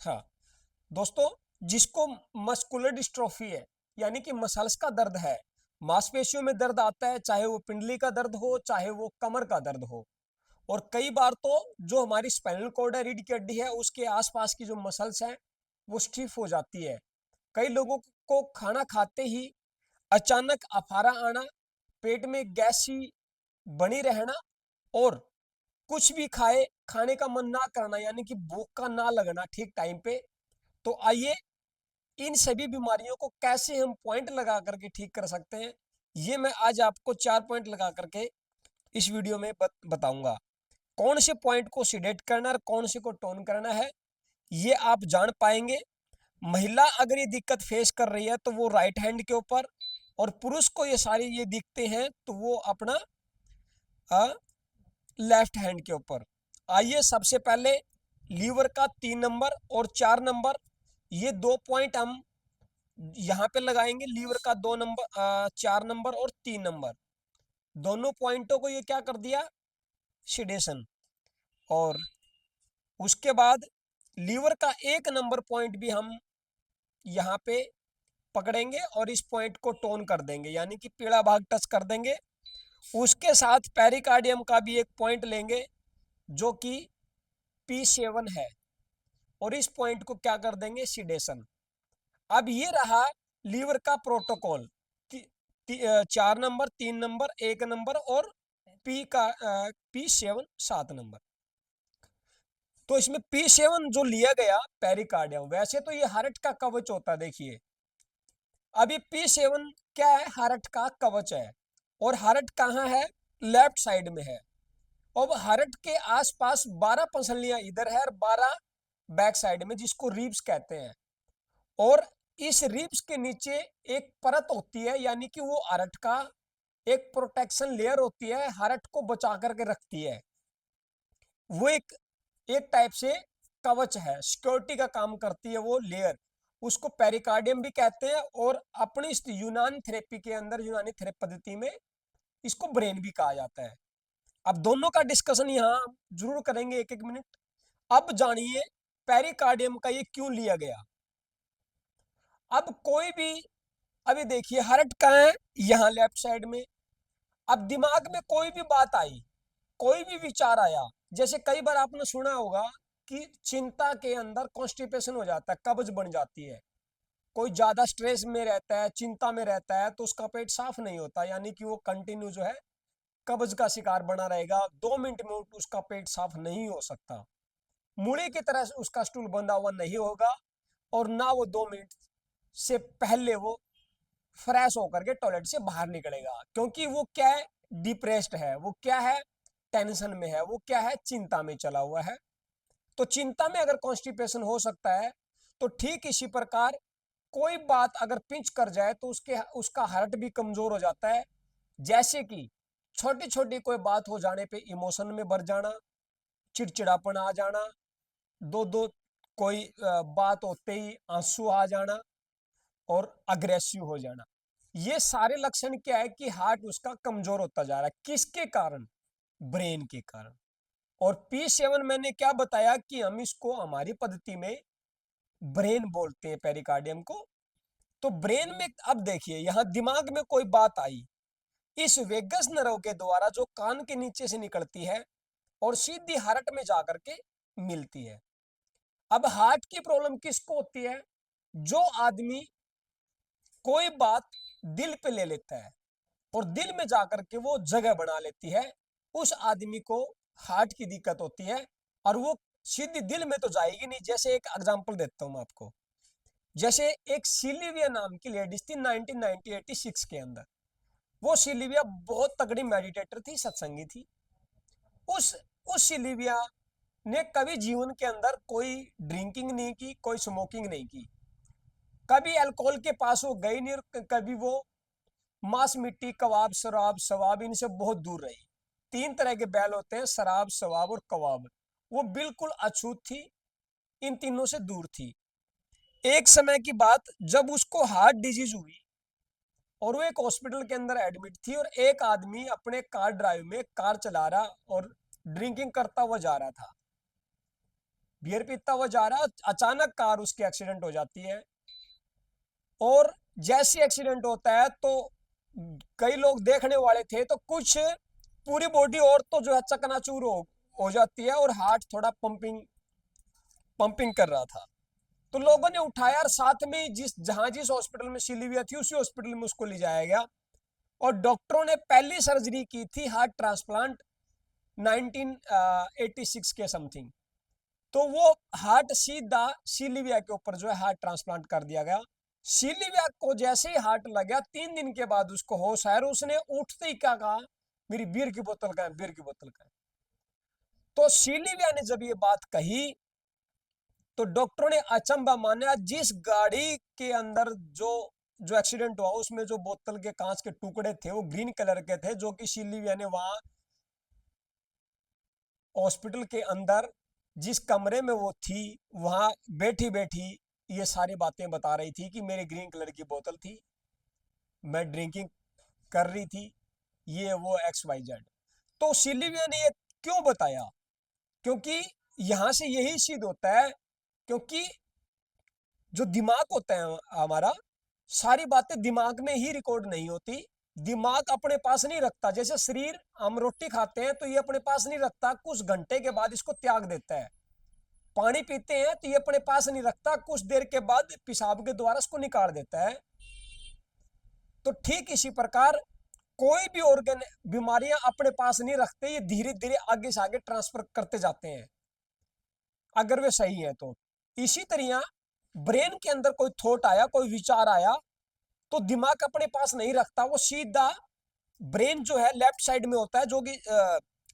हाँ दोस्तों, जिसको मस्कुलर डिस्ट्रोफी है यानी कि मसल्स का दर्द है, मांसपेशियों में दर्द आता है, चाहे वो पिंडली का दर्द हो चाहे वो कमर का दर्द हो। और कई बार तो जो हमारी स्पाइनल कॉर्ड है, रीढ़ की हड्डी है, उसके आसपास की जो मसल्स हैं वो स्टिफ हो जाती है। कई लोगों को खाना खाते ही अचानक अफारा आना, पेट में गैस सी बनी रहना और कुछ भी खाने का मन ना करना यानी कि भूख का ना लगना ठीक टाइम पे। तो आइए इन सभी बीमारियों को कैसे हम पॉइंट लगा करके ठीक कर सकते हैं, ये मैं आज आपको 4 पॉइंट लगा करके इस वीडियो में बताऊंगा। कौन से पॉइंट को सीडेट करना है और कौन से को टोन करना है, ये आप जान पाएंगे। महिला अगर ये दिक्कत फेस कर रही है तो वो राइट हैंड के ऊपर, और पुरुष को ये सारी ये दिखते हैं तो वो अपना लेफ्ट हैंड के ऊपर। आइए सबसे पहले लीवर का 3 नंबर और 4 नंबर, ये 2 पॉइंट हम यहाँ पे लगाएंगे। लीवर का 2 नंबर, 4 नंबर और 3 नंबर, दोनों पॉइंटों को ये क्या कर दिया, सिडेशन। और उसके बाद लीवर का 1 नंबर पॉइंट भी हम यहाँ पे पकड़ेंगे और इस पॉइंट को टोन कर देंगे यानी कि पीला भाग टच कर देंगे। उसके साथ पेरिकार्डियम का भी एक पॉइंट लेंगे जो कि P7 है, और इस पॉइंट को क्या कर देंगे, सिडेशन। अब ये रहा लीवर का प्रोटोकॉल, 4 नंबर, 3 नंबर, 1 नंबर और P7 7 नंबर। तो इसमें P7 जो लिया गया पेरिकार्डियम, वैसे तो ये हार्ट का कवच होता है, देखिए। अब ये P7 क्या है, हार्ट का कवच है। और हार्ट कहाँ है, लेफ्ट साइड में है। अब हार्ट के आसपास 12 पसलियां इधर है और 12 बैक साइड में, जिसको रिब्स कहते हैं। और इस रिब्स के नीचे एक परत होती है यानी कि वो हार्ट का एक प्रोटेक्शन लेयर होती है, हार्ट को बचा करके रखती है। वो एक एक टाइप से कवच है, सिक्योरिटी का काम करती है वो लेयर। उसको पेरिकार्डियम भी कहते हैं, और अपनी इस यूनानी थेरेपी के अंदर, यूनानी थेरेपी पद्धति में इसको ब्रेन भी कहा जाता है। अब दोनों का डिस्कशन यहाँ जरूर करेंगे, एक एक मिनट। अब जानिए पेरिकार्डियम का ये क्यों लिया गया। अब कोई भी, अभी देखिए हार्ट कहाँ है, यहाँ लेफ्ट साइड में। अब दिमाग में कोई भी बात आई, कोई भी विचार आया, जैसे कई बार आपने सुना होगा कि चिंता के अंदर कॉन्स्टिपेशन हो जाता है, कब्ज बन जाती है। कोई ज्यादा स्ट्रेस में रहता है, चिंता में रहता है, तो उसका पेट साफ नहीं होता यानी कि वो कंटिन्यू जो है कब्ज का शिकार बना रहेगा। 2 मिनट में उसका पेट साफ नहीं हो सकता, मूली की तरह उसका स्टूल बंधा हुआ नहीं होगा, और ना वो 2 मिनट से पहले वो फ्रेश होकर के टॉयलेट से बाहर निकलेगा, क्योंकि वो क्या है, डिप्रेस्ड है, वो क्या है, टेंशन में है, वो क्या है, चिंता में चला हुआ है। तो चिंता में अगर कॉन्स्टिपेशन हो सकता है, तो ठीक इसी प्रकार कोई बात अगर पिंच कर जाए तो उसका हार्ट भी कमजोर हो जाता है। जैसे कि छोटी छोटी कोई बात हो जाने पे इमोशन में भर जाना, चिड़चिड़ापन आ जाना, दो दो कोई बात होते ही आंसू आ जाना और अग्रेसिव हो जाना। ये सारे लक्षण क्या है कि हार्ट उसका कमजोर होता जा रहा है, किसके कारण, ब्रेन के कारण। और P7 मैंने क्या बताया कि हम इसको हमारी पद्धति में ब्रेन बोलते हैं, पेरिकार्डियम को। तो ब्रेन में अब देखिए, यहां दिमाग में कोई बात आई, इस वेगस नर्व के द्वारा जो कान के नीचे से निकलती है और सीधी हार्ट में जाकर के मिलती है। अब हार्ट की प्रॉब्लम किसको होती है, जो आदमी कोई बात दिल पे ले लेता है और दिल में जाकर के वो जगह बना लेती है, उस आदमी को हार्ट की दिक्कत होती है। और वो सीधी दिल में तो जाएगी नहीं। जैसे एक एग्जांपल देता हूं मैं आपको। जैसे एक सिल्विया नाम की लेडीज थी 1986 के अंदर। वो सिल्विया बहुत तगड़ी मेडिटेटर थी, सत्संगी थी। उस उस सिल्विया ने कभी जीवन के अंदर कोई ड्रिंकिंग नहीं की, कोई स्मोकिंग नहीं की, कभी अल्कोहल के पास वो गई नहीं, और कभी वो मांस, मिट्टी, कबाब, शराब, शवाब, इनसे बहुत दूर रही। 3 तरह के बैल होते हैं, शराब, शवाब और कबाब। वो बिल्कुल अछूत थी, इन तीनों से दूर थी। एक समय की बात, जब उसको हार्ट डिजीज हुई और वो एक हॉस्पिटल के अंदर एडमिट थी, और एक आदमी अपने कार ड्राइव में कार चला रहा और ड्रिंकिंग करता हुआ जा रहा था। बियर पीता हुआ जा रहा है, अचानक कार उसकी एक्सीडेंट हो जाती है। और जैसे एक्सीडेंट होता है तो कई लोग देखने वाले थे, तो कुछ पूरी बॉडी और तो जो है चकनाचूर हो जाती है, और हार्ट थोड़ा पंपिंग पंपिंग कर रहा था। तो लोगों ने उठाया और साथ में जिस हॉस्पिटल में सिलीविया थी उसी हॉस्पिटल में उसको ले जाया गया। और डॉक्टरों ने पहली सर्जरी की थी हार्ट ट्रांसप्लांट 1986 के समथिंग। तो वो हार्ट सीधा सिलीविया के ऊपर जो है हार्ट ट्रांसप्लांट कर दिया गया। सिलीविया को जैसे ही हार्ट लगा 3 दिन के बाद उसको होश आया, और उसने उठते ही क्या कहा, मेरी बीयर की बोतल का है, बीयर की बोतल का है। तो सिलीविया ने जब ये बात कही तो डॉक्टरों ने अचंभा माना। जिस गाड़ी के अंदर जो जो एक्सीडेंट हुआ उसमें जो बोतल के कांच के टुकड़े थे वो ग्रीन कलर के थे, जो कि सिलीविया ने वहां हॉस्पिटल के अंदर जिस कमरे में वो थी वहां बैठी बैठी ये सारी बातें बता रही थी कि मेरी ग्रीन कलर की बोतल थी, मैं ड्रिंकिंग कर रही थी, ये वो एक्स वाई जेड। तो सिल्विया ने ये क्यों बताया? क्योंकि यहां से यही सिद्ध होता है, क्योंकि जो दिमाग होता है हमारा, सारी बातें दिमाग में ही रिकॉर्ड नहीं होती। दिमाग अपने पास नहीं रखता। जैसे शरीर, हम रोटी खाते हैं तो ये अपने पास नहीं रखता, कुछ घंटे के बाद इसको त्याग देता है। पानी पीते हैं तो ये अपने पास नहीं रखता, कुछ देर के बाद पेशाब के द्वारा इसको निकाल देता है। तो ठीक इसी प्रकार कोई भी ऑर्गन बीमारियां अपने पास नहीं रखते, ये धीरे धीरे आगे से आगे ट्रांसफर करते जाते हैं अगर वे सही है तो। इसी तरह ब्रेन के अंदर कोई थॉट आया, कोई विचार आया, तो दिमाग अपने पास नहीं रखता, वो सीधा ब्रेन जो है लेफ्ट साइड में होता है, जो कि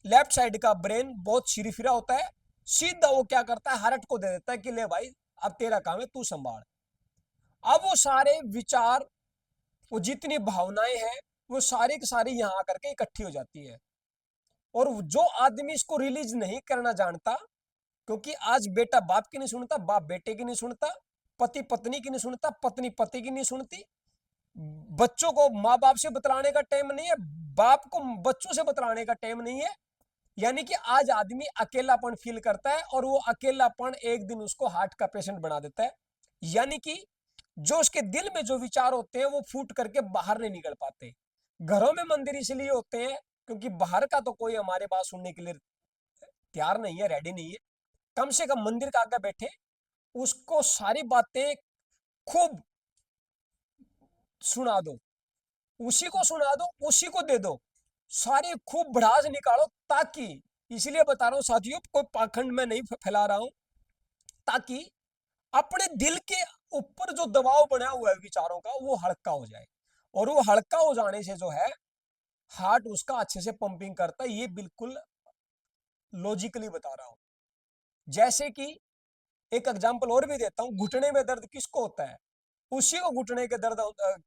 लेफ्ट साइड का ब्रेन बहुत छिरीफिरा होता है, सीधा वो क्या करता है, हार्ट को दे देता है कि ले भाई अब तेरा काम है, तू संभाल। अब वो सारे विचार, वो जितनी भावनाएं हैं, वो सारी की सारी यहां आकर के इकट्ठी हो जाती है। और जो आदमी इसको रिलीज नहीं करना जानता, क्योंकि आज बेटा बाप की नहीं सुनता, बाप बेटे की नहीं सुनता, पति पत्नी की नहीं सुनता, पत्नी पति की नहीं सुनती, बच्चों को माँ बाप से बतलाने का टाइम नहीं है, बाप को बच्चों से बतलाने का टाइम नहीं है। यानी कि आज आदमी अकेलापन फील करता है, और वो अकेलापन एक दिन उसको हार्ट का पेशेंट बना देता है। यानी कि जो उसके दिल में जो विचार होते हैं वो फूट करके बाहर नहीं निकल पाते। घरों में मंदिर इसलिए होते हैं क्योंकि बाहर का तो कोई हमारे बात सुनने के लिए तैयार नहीं है, रेडी नहीं है। कम से कम मंदिर का आगे बैठे, उसको सारी बातें खूब सुना दो, उसी को सुना दो, उसी को दे दो, सारी खूब भड़ास निकालो, ताकि, इसलिए बता रहा हूं साथियों, कोई पाखंड में नहीं फैला रहा हूं, ताकि अपने दिल के ऊपर जो दबाव बना हुआ है विचारों का वो हल्का हो जाए। और वो हल्का हो जाने से जो है हार्ट उसका अच्छे से पंपिंग करता है। ये बिल्कुल लॉजिकली बता रहा हूं। जैसे कि एक एग्जांपल और भी देता हूं, घुटने में दर्द किसको होता है? उसी को घुटने के दर्द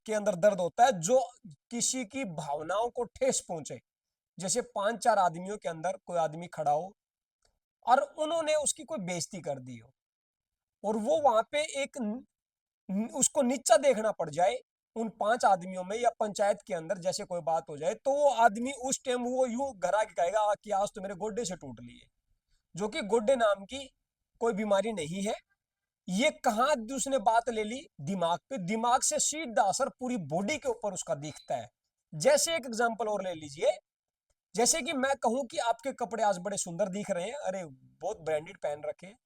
के अंदर दर्द होता है जो किसी की भावनाओं को ठेस पहुंचे। जैसे 5-4 आदमियों के अंदर कोई आदमी खड़ा हो और उन्होंने उसकी कोई बेइज्जती कर दी हो, और वो वहां पे एक उसको नीचा देखना पड़ जाए उन 5 आदमियों में, या पंचायत के अंदर जैसे कोई बात हो जाए, तो वो आदमी उस टाइम वो यूं घर आके कहेगा कि आज तो मेरे गोड्डे से टूट लिए, जो कि गोड्डे नाम की कोई बीमारी नहीं है। ये कहाँ उसने बात ले ली? दिमाग पे। दिमाग से सीधा असर पूरी बॉडी के ऊपर उसका दिखता है। जैसे एक एग्जांपल और ले लीजिए, जैसे कि मैं कहूं कि आपके कपड़े आज बड़े सुंदर दिख रहे हैं, अरे बहुत ब्रांडेड पहन रखे हैं,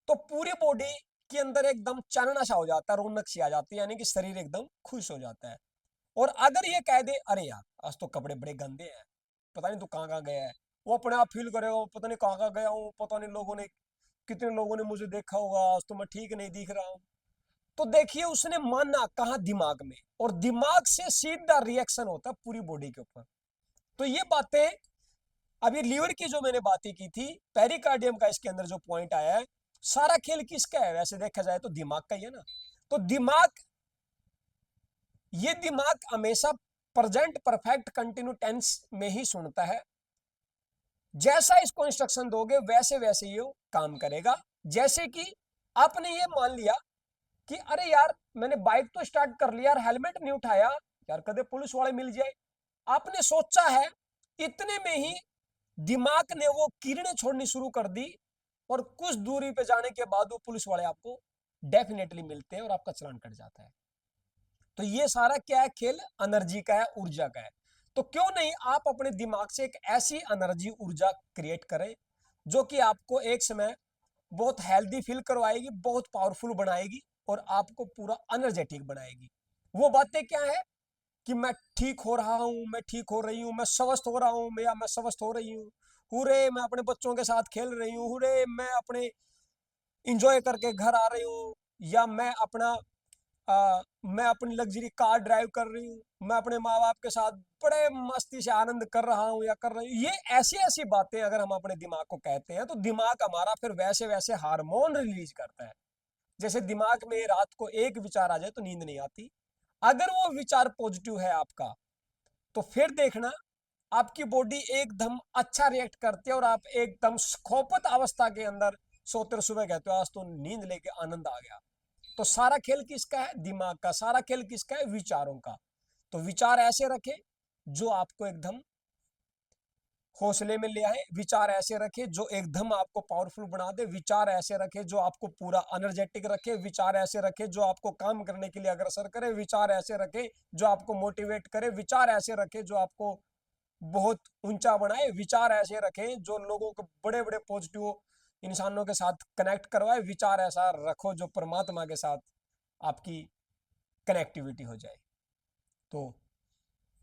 तो पूरी बॉडी के अंदर एकदम चानना सा हो जाता है, रौनक सी आ जाती है, यानी कि शरीर एकदम खुश हो जाता है। और अगर ये कह दे अरे यार आज तो कपड़े बड़े गंदे हैं, पता नहीं तू कहाँ कहाँ गया है, वो अपने आप फील करेगा पता नहीं कहाँ कहाँ गया हूँ, पता नहीं लोगों ने, कितने लोगों ने मुझे देखा होगा, आज तो मैं ठीक नहीं दिख रहा हूँ। तो देखिए उसने माना कहाँ? दिमाग में। और दिमाग से सीधा रिएक्शन होता है पूरी बॉडी के ऊपर। तो ये बातें, अभी लीवर की जो मैंने बातें की थी, पेरिकार्डियम का इसके अंदर जो पॉइंट आया है, सारा खेल किसका है? वैसे देखा जाए तो दिमाग का ही है ना। तो दिमाग, ये दिमाग हमेशा प्रेजेंट परफेक्ट कंटिन्यू टेंस में ही सुनता है। जैसा इसको इंस्ट्रक्शन दोगे वैसे वैसे ये काम करेगा। जैसे कि आपने ये मान लिया कि अरे यार मैंने बाइक तो स्टार्ट कर लिया, यार हेलमेट नहीं उठाया, यार कदे पुलिस वाले मिल जाए। आपने सोचा है, इतने में ही दिमाग ने वो किरणें छोड़नी शुरू कर दी, और कुछ दूरी पे जाने के बाद वो पुलिस वाले आपको डेफिनेटली मिलते हैं और आपका चालान कट जाता है। तो ये सारा क्या है, खेल एनर्जी का है, ऊर्जा का है। तो क्यों नहीं आप अपने दिमाग से एक ऐसी एनर्जी ऊर्जा क्रिएट करें जो कि आपको एक समय बहुत हेल्दी फील करवाएगी, बहुत पावरफुल बनाएगी और आपको पूरा एनर्जेटिक बनाएगी। वो बातें क्या है कि मैं ठीक हो रहा हूं, मैं ठीक हो रही हूं, मैं स्वस्थ हो रहा हूं, या मैं स्वस्थ हो रही हूँ, हुरे मैं अपने बच्चों के साथ खेल रही हूँ, हुरे मैं अपने इंजॉय करके घर आ रही हूँ, या मैं अपनी लग्जरी कार ड्राइव कर रही हूँ, मैं अपने माँ बाप के साथ बड़े मस्ती से आनंद कर रहा हूँ या कर रही हूँ। ये ऐसी ऐसी बातें अगर हम अपने दिमाग को कहते हैं तो दिमाग हमारा फिर वैसे वैसे हार्मोन रिलीज करता है। जैसे दिमाग में रात को एक विचार आ जाए तो नींद नहीं आती, अगर वो विचार पॉजिटिव है आपका तो फिर देखना आपकी बॉडी एकदम अच्छा रिएक्ट करती है और आप एकदम खोपत अवस्था के अंदर सोते और सुबह कहते हो आज तो नींद लेके आनंद आ गया। तो सारा खेल किसका है, दिमाग का। सारा खेल किसका है, विचारों का। तो विचार ऐसे रखे जो आपको एकदम हौसले में ले आए, विचार ऐसे रखे जो एकदम आपको पावरफुल बना दे, विचार ऐसे रखे जो आपको पूरा एनर्जेटिक रखे, विचार ऐसे रखे जो आपको काम करने के लिए अग्रसर करे, विचार ऐसे रखे जो आपको मोटिवेट करे, विचार ऐसे रखे जो आपको बहुत ऊंचा बनाए, विचार ऐसे रखें जो लोगों को बड़े बड़े पॉजिटिव इंसानों के साथ कनेक्ट करवाए, विचार ऐसा रखो जो परमात्मा के साथ आपकी कनेक्टिविटी हो जाए। तो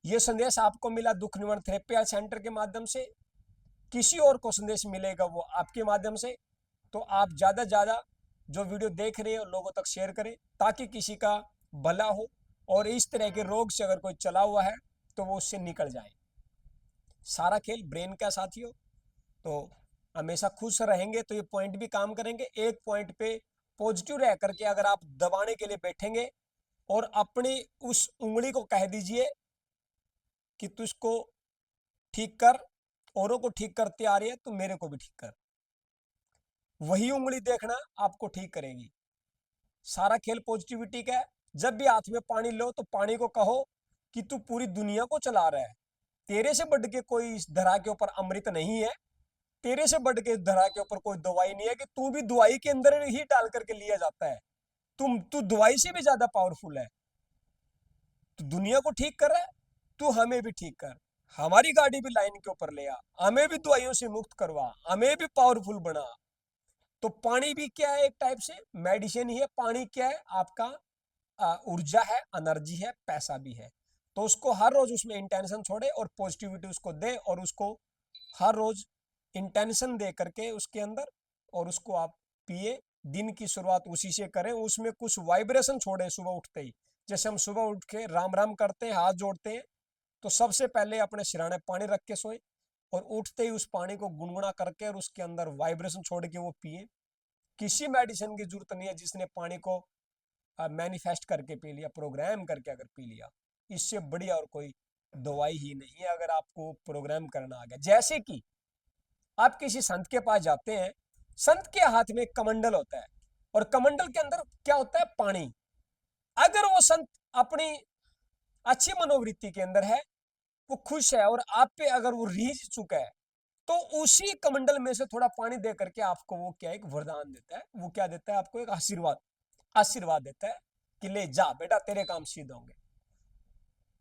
ये संदेश आपको मिला दुख निवारण थेरेपी सेंटर के माध्यम से, किसी और को संदेश मिलेगा वो आपके माध्यम से। तो आप ज़्यादा से ज़्यादा जो वीडियो देख रहे हो लोगों तक शेयर करें ताकि किसी का भला हो और इस तरह के रोग से अगर कोई चला हुआ है तो वो उससे निकल जाए। सारा खेल ब्रेन का साथियों। तो हमेशा खुश रहेंगे तो ये पॉइंट भी काम करेंगे। एक पॉइंट पे पॉजिटिव रह करके अगर आप दबाने के लिए बैठेंगे और अपनी उस उंगली को कह दीजिए कि तू इसको ठीक कर, औरों को ठीक करते आ रही है तो मेरे को भी ठीक कर, वही उंगली देखना आपको ठीक करेगी। सारा खेल पॉजिटिविटी का है। जब भी हाथ में पानी लो तो पानी को कहो कि तू पूरी दुनिया को चला रहा है, तेरे से बढ़ के कोई इस धरा के ऊपर अमृत नहीं है, तेरे से बढ़ के इस धरा के ऊपर कोई दवाई नहीं है कि तू भी दवाई के अंदर ही डाल करके लिया जाता है। तू दवाई से भी ज्यादा पावरफुल है। तू दुनिया को ठीक कर रहा है, तू हमें भी ठीक कर, हमारी गाड़ी भी लाइन के ऊपर ले आ, हमें भी दवाइयों से मुक्त करवा, हमें भी पावरफुल बना। तो पानी भी क्या है, एक टाइप से मेडिसिन ही है। पानी क्या है, आपका ऊर्जा है, एनर्जी है, पैसा भी है। तो उसको हर रोज उसमें इंटेंशन छोड़े और पॉजिटिविटी उसको दे और उसको हर रोज इंटेंशन दे करके उसके अंदर और उसको आप पिए। दिन की शुरुआत उसी से करें, उसमें कुछ वाइब्रेशन छोड़े सुबह उठते ही। जैसे हम सुबह उठ के राम राम करते हैं, हाथ जोड़ते हैं, तो सबसे पहले अपने सिराने पानी रख के सोए और उठते ही उस पानी को गुनगुना करके और उसके अंदर वाइब्रेशन छोड़ के वो पिए। किसी मेडिसिन की जरूरत नहीं है, जिसने पानी को मैनिफेस्ट करके पी लिया, प्रोग्राम करके अगर पी लिया, इससे बढ़िया और कोई दवाई ही नहीं है अगर आपको प्रोग्राम करना आ गया। जैसे कि आप किसी संत के पास जाते हैं, संत के हाथ में एक कमंडल होता है और कमंडल के अंदर क्या होता है, पानी। अगर वो संत अपनी अच्छी मनोवृत्ति के अंदर है, वो खुश है और आप पे अगर वो रीझ चुका है, तो उसी कमंडल में से थोड़ा पानी दे करके आपको वो क्या एक वरदान देता है, वो क्या देता है आपको, एक आशीर्वाद, आशीर्वाद देता है कि ले जा बेटा तेरे काम सिद्ध होंगे।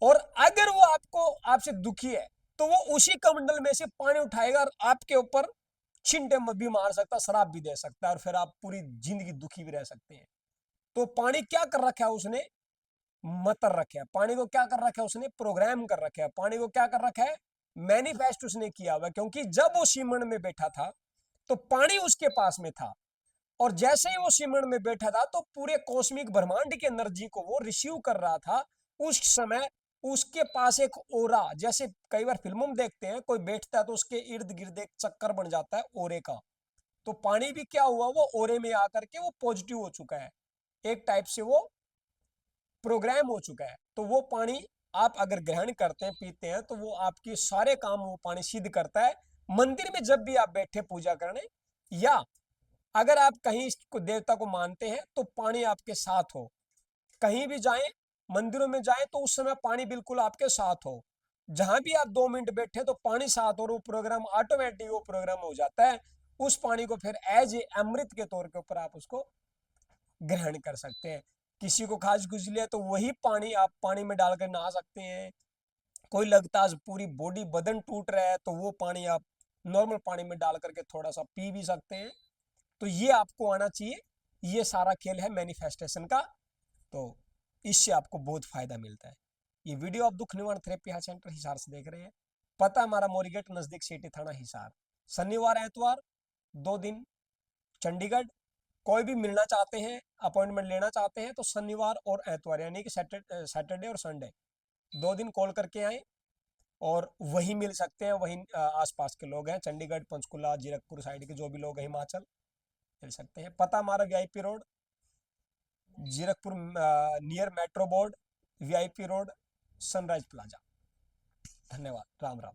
और अगर वो आपको आपसे दुखी है तो वो उसी कमंडल में से पानी उठाएगा और आपके ऊपर छिंटे भी मार सकता, शराब भी दे सकता है और फिर आप पूरी जिंदगी दुखी भी रह सकते हैं। तो पानी क्या कर रखा है उसने, मतर रखा है। पानी को क्या कर रखा है उसने, प्रोग्राम कर रखा है। पानी को क्या कर रखा है, मैनिफेस्ट उसने किया हुआ। क्योंकि जब वो सिमरण में बैठा था तो पानी उसके पास में था और जैसे ही वो सिमरण में बैठा था तो पूरे कॉस्मिक ब्रह्मांड की एनर्जी को वो रिसीव कर रहा था। उस समय उसके पास एक ओरा, जैसे कई बार फिल्मों में देखते हैं कोई बैठता है तो उसके इर्द गिर्द एक चक्कर बन जाता है ओरे का। तो पानी भी क्या हुआ, वो ओरे में आकर के वो पॉजिटिव हो चुका है, एक टाइप से वो प्रोग्राम हो चुका है। तो वो पानी आप अगर ग्रहण करते हैं, पीते हैं, तो वो आपके सारे काम वो पानी सिद्ध करता है। मंदिर में जब भी आप बैठे पूजा करने, या अगर आप कहीं को देवता को मानते हैं तो पानी आपके साथ हो, कहीं भी जाएं, मंदिरों में जाएं तो उस समय पानी बिल्कुल आपके साथ हो। जहां भी आप 2 मिनट बैठे तो पानी साथ और वो प्रोग्राम ऑटोमेटिक वो प्रोग्राम हो जाता है। उस पानी को फिर एज ए अमृत के तौर के ऊपर आप उसको ग्रहण कर सकते हैं। किसी को खाज खुजली है तो वही पानी आप पानी में डालकर नहा सकते हैं। कोई लगता है पूरी बॉडी बदन टूट रहा है तो वो पानी आप नॉर्मल पानी में डाल करके थोड़ा सा पी भी सकते हैं। तो ये आपको आना चाहिए। ये सारा खेल है मैनिफेस्टेशन का। तो इससे आपको बहुत फायदा मिलता है। ये वीडियो आप दुख निवारण थेरेपी हेल्थ सेंटर हिसार से देख रहे हैं। पता हमारा मोरीगेट नजदीक सिटी थाना हिसार। शनिवार एतवार 2 दिन चंडीगढ़। कोई भी मिलना चाहते हैं, अपॉइंटमेंट लेना चाहते हैं तो शनिवार और एतवार यानी कि सैटरडे और संडे 2 दिन कॉल करके आए और वहीं मिल सकते हैं। वहीं आसपास के लोग हैं, चंडीगढ़ पंचकुला जीरकपुर साइड के जो भी लोग हैं, हिमाचल, मिल सकते हैं। पता हमारा VIP road Zirakpur near metro board, VIP road, sunrise plaza. धन्यवाद। राम राम।